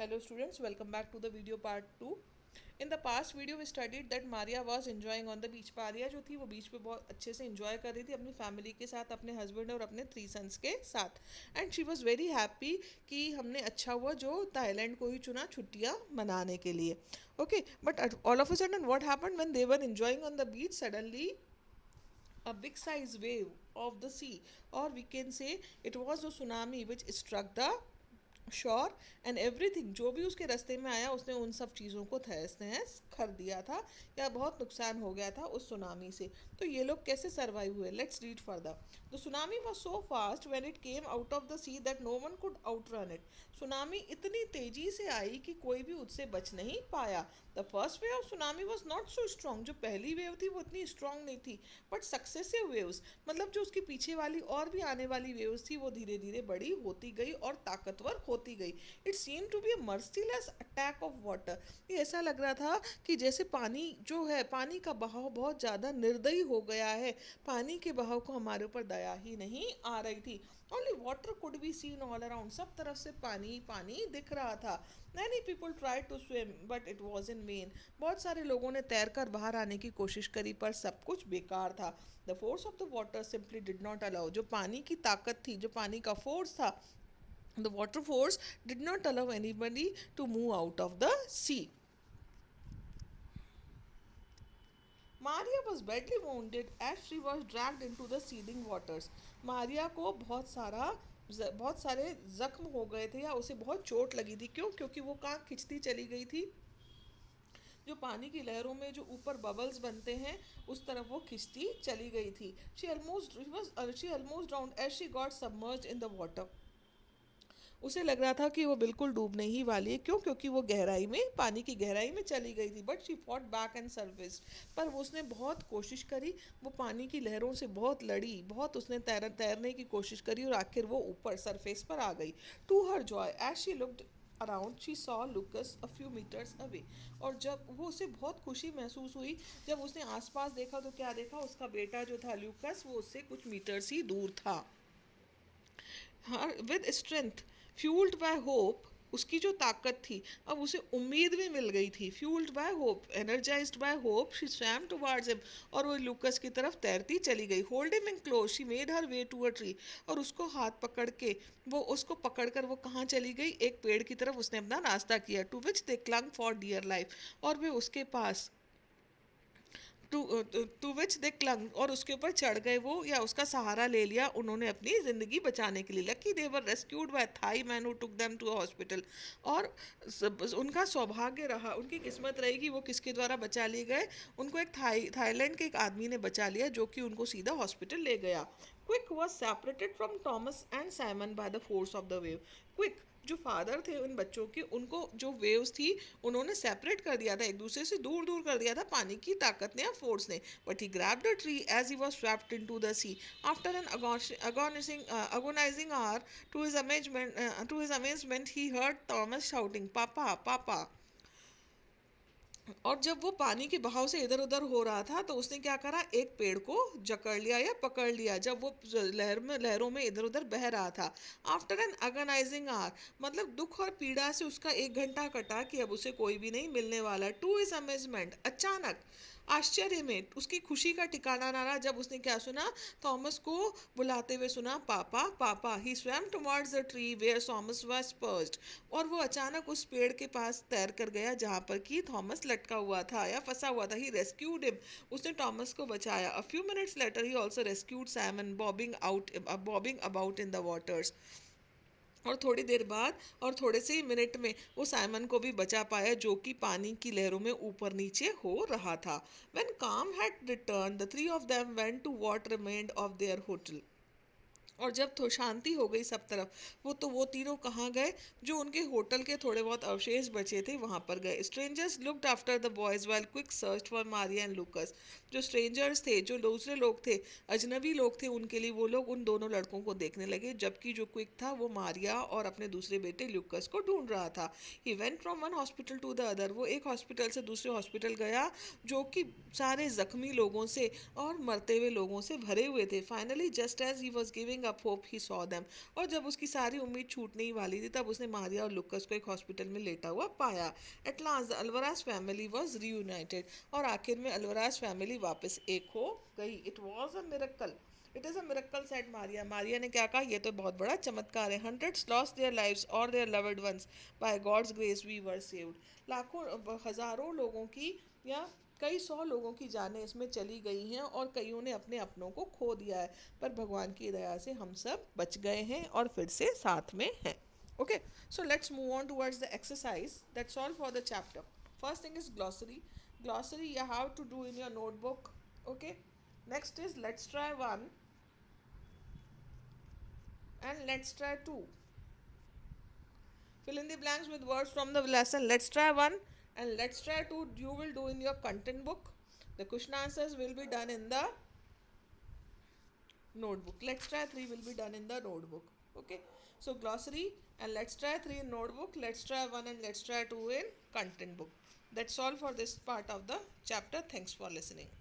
Hello students, welcome back to the video part 2. In the past video we studied that Maria was enjoying on the beach. Maria जो थी वो बीच पे बहुत अच्छे से enjoy कर रही थी अपनी फैमिली के साथ, अपने हस्बैंड और अपने 3 sons के साथ. And she was very happy कि हमने अच्छा हुआ जो थाईलैंड को ही चुना छुट्टियाँ मनाने के लिए. Okay, but all of a sudden what happened when they were enjoying on the beach, suddenly a big size wave of the sea, or we can say it was a tsunami which struck the sure and everything. जो भी उसके रास्ते में आया उसने उन सब चीज़ों को तहस नहस कर दिया था या बहुत नुकसान हो गया था उस सुनामी से. तो ये लोग कैसे सर्वाइव हुए? Let's read further. The tsunami was so fast when it came out of the sea that no one could outrun it. Tsunami इतनी तेजी से आई कि कोई भी उससे बच नहीं पाया. The first wave of tsunami was not so strong. जो पहली वेव थी वो इतनी स्ट्रॉन्ग नहीं थी, बट सक्सेसिव वेव्स, मतलब जो उसके पीछे वाली और भी आने वाली वेव्स थी वो धीरे धीरे बड़ी होती गई और ताकतवर होती गई. It seem to be a merciless attack of water. ये ऐसा लग रहा था कि जैसे पानी जो है, पानी का बहाव बहुत ज़्यादा निर्दयी हो गया है. पानी के बहाव को हमारे ऊपर दया ही नहीं आ रही थी. Only water could be seen all around. सब तरफ से पानी पानी दिख रहा था. Many people try to swim but it was in vain. बहुत सारे लोगों ने तैरकर बाहर आने की कोशिश करी पर सब कुछ बेकार था. The force of the water simply did not allow. जो पानी की ताकत थी, जो पानी का फोर्स था, the water force did not allow anybody to move out of the sea. Maria was badly wounded as she was dragged into the seething waters. Maria को बहुत सारे जख्म हो गए थे या उसे बहुत चोट लगी थी. क्यों? क्योंकि वो कहाँ खिंचती चली गई थी, जो पानी की लहरों में जो ऊपर बबल्स बनते हैं उस तरफ वो खिंचती चली गई थी. she almost drowned as she got submerged in the water. उसे लग रहा था कि वो बिल्कुल डूबने ही वाली है. क्यों? क्योंकि वो गहराई में, पानी की गहराई में चली गई थी. But she fought back and service. पर वो उसने बहुत कोशिश करी, वो पानी की लहरों से बहुत लड़ी, बहुत उसने तैरने की कोशिश करी और आखिर वो ऊपर सरफेस पर आ गई. To her joy as she looked around she saw Lucas a few metres away. और जब वो उसे बहुत खुशी महसूस हुई जब उसने आसपास देखा तो क्या देखा? उसका बेटा जो था ल्यूकस वो उससे कुछ मीटर्स ही दूर था. With strength fuelled by hope. उसकी जो ताकत थी अब उसे उम्मीद भी मिल गई थी. Fuelled by hope, energised by hope, she swam towards him. और वो लूकस की तरफ तैरती चली गई. Hold him in close she made her way to a tree. और उसको हाथ पकड़ के वो उसको पकड़कर वो कहाँ चली गई? एक पेड़ की तरफ उसने अपना रास्ता किया. To which they clung for dear life. और वे उसके पास टू विच दे क्लंग, और उसके ऊपर चढ़ गए वो, या उसका सहारा ले लिया उन्होंने अपनी ज़िंदगी बचाने के लिए. Lucky they were rescued by Thai man who took them to hospital. और उनका सौभाग्य रहा, उनकी किस्मत रही कि वो किसके द्वारा बचा लिए गए. उनको एक थाईलैंड के एक आदमी ने बचा लिया जो कि उनको सीधा हॉस्पिटल ले गया. Quick was separated from Thomas and Simon by the force of the wave. Quick जो फादर थे उन बच्चों के, उनको जो वेव्स थी उन्होंने सेपरेट कर दिया था, एक दूसरे से दूर दूर कर दिया था पानी की ताकत ने या फोर्स ने. But he grabbed a tree as he was swept into the sea. After an agonizing hour, to his amazement he heard Thomas shouting, "Papa, Papa." और जब वो पानी के बहाव से इधर उधर हो रहा था तो उसने क्या करा? एक पेड़ को जकड़ लिया या पकड़ लिया जब वो लहरों में इधर उधर बह रहा था. आफ्टर एन अगनाइजिंग आवर, मतलब दुख और पीड़ा से उसका 1 घंटा कटा कि अब उसे कोई भी नहीं मिलने वाला. टू हिज अमेजमेंट, अचानक आश्चर्य में उसकी खुशी का ठिकाना ना रहा जब उसने क्या सुना? थॉमस को बुलाते हुए सुना, पापा पापा. He swam towards the tree where Thomas was perched. और वो अचानक उस पेड़ के पास तैर कर गया जहाँ पर कि थॉमस लटका हुआ था या फंसा हुआ था. ही रेस्क्यूड हिम. उसने थॉमस को बचाया. A few minutes later he also rescued Simon bobbing about in the waters. और थोड़ी देर बाद और थोड़े से ही मिनट में वो साइमन को भी बचा पाया जो कि पानी की लहरों में ऊपर नीचे हो रहा था. When calm had returned the three of them went to what remained of their hotel. और जब तो शांति हो गई सब तरफ, वो तीनों कहाँ गए? जो उनके होटल के थोड़े बहुत अवशेष बचे थे वहाँ पर गए. Strangers looked after the boys while quick search for Maria and लूकस. जो स्ट्रेंजर्स थे, जो दूसरे लोग थे, अजनबी लोग थे, उनके लिए वो लोग उन दोनों लड़कों को देखने लगे, जबकि जो क्विक था वो मारिया और अपने दूसरे बेटे लूकस को ढूंढ रहा था. He went from one hospital to the other. वो एक हॉस्पिटल से दूसरे हॉस्पिटल गया जो कि सारे जख्मी लोगों से और मरते हुए लोगों से भरे हुए थे. Finally just as he was giving giving up hope he saw them, और जब उसकी सारी उम्मीद छूटने ही वाली थी तब उसने मारिया और लुकस को एक हॉस्पिटल में लेटा हुआ पाया. At last the Alvarez family was reunited, और आखिर में अल्वराज फैमिली वापस एक हो गई. It was a miracle. It is a miracle said Maria. Maria ने क्या कहा, यह तो बहुत बड़ा चमत्कार है. हंड्रेड्स लॉस्ट देयर लाइव्स और their loved ones, by God's grace we were saved. लाखों हज़ारों लोगों की या कई सौ लोगों की जानें इसमें चली गई हैं और कईयों ने अपने अपनों को खो दिया है, पर भगवान की दया से हम सब बच गए हैं और फिर से साथ में हैं. Okay, so let's move on towards the exercise. That's all for the chapter. First thing is glossary. Glossary you have to do in your notebook. Okay. Next is let's try one and let's try two. Fill in the blanks with words from the lesson. Let's try one and let's try two. You will do in your content book. The question answers will be done in the notebook. Let's try three will be done in the notebook. Okay. So glossary and let's try three in notebook. Let's try one and let's try two in content book. That's all for this part of the chapter. Thanks for listening.